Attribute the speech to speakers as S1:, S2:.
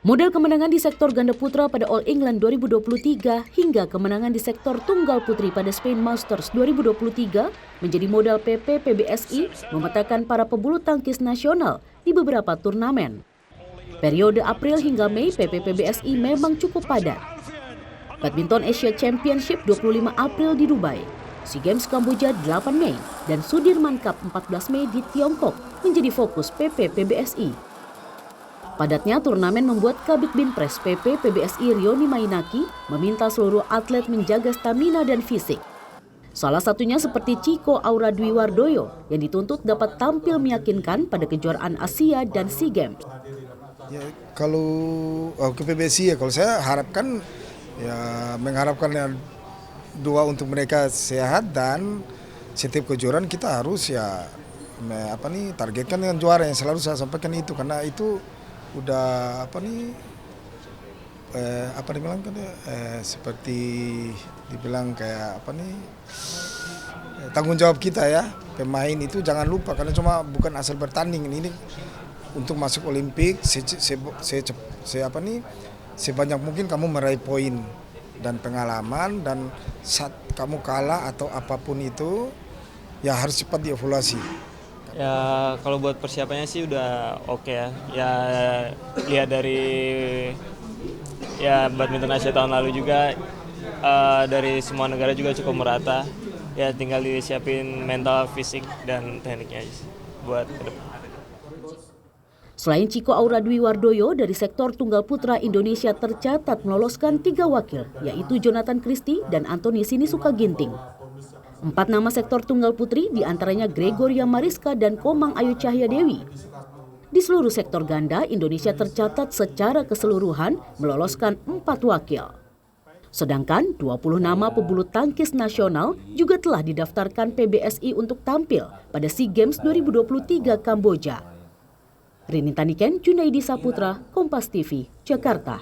S1: Model kemenangan di sektor ganda putra pada All England 2023 hingga kemenangan di sektor tunggal putri pada Spain Masters 2023 menjadi modal PP PBSI memetakan para pebulu tangkis nasional di beberapa turnamen. Periode April hingga Mei PP PBSI memang cukup padat. Badminton Asia Championship 25 April di Dubai, SEA Games Kamboja 8 Mei, dan Sudirman Cup 14 Mei di Tiongkok menjadi fokus PP PBSI. Padatnya turnamen membuat Kabid Binpres PP PBSI Rioni Mainaki meminta seluruh atlet menjaga stamina dan fisik. Salah satunya seperti Chico Aura Dwi Wardoyo yang dituntut dapat tampil meyakinkan pada kejuaraan Asia dan SEA Games.
S2: Ya, kalau ke PBSI ya kalau saya harapkan mengharapkan dua untuk mereka sehat dan setiap kejuaraan kita harus targetkan dengan juara yang selalu saya sampaikan itu karena itu udah seperti dibilang kayak tanggung jawab kita ya, pemain itu jangan lupa karena cuma bukan asal bertanding ini untuk masuk Olimpik sebanyak mungkin kamu meraih poin dan pengalaman, dan saat kamu kalah atau apapun itu ya harus cepat dievaluasi.
S3: Ya kalau buat persiapannya sih udah oke ya. Ya lihat dari badminton Asia tahun lalu juga dari semua negara juga cukup merata. Ya tinggal disiapin mental, fisik dan tekniknya aja sih buat ke depan.
S1: Selain Chico Aura Dwi Wardoyo dari sektor tunggal putra, Indonesia tercatat meloloskan 3 wakil, yaitu Jonathan Christie dan Anthony Sinisuka Ginting. 4 nama sektor tunggal putri diantaranya Gregoria Mariska dan Komang Ayu Cahya Dewi. Di seluruh sektor ganda, Indonesia tercatat secara keseluruhan meloloskan 4 wakil. Sedangkan 20 nama pebulu tangkis nasional juga telah didaftarkan PBSI untuk tampil pada SEA Games 2023 Kamboja. Rini Taniken, Junaidi Saputra, Kompas TV, Jakarta.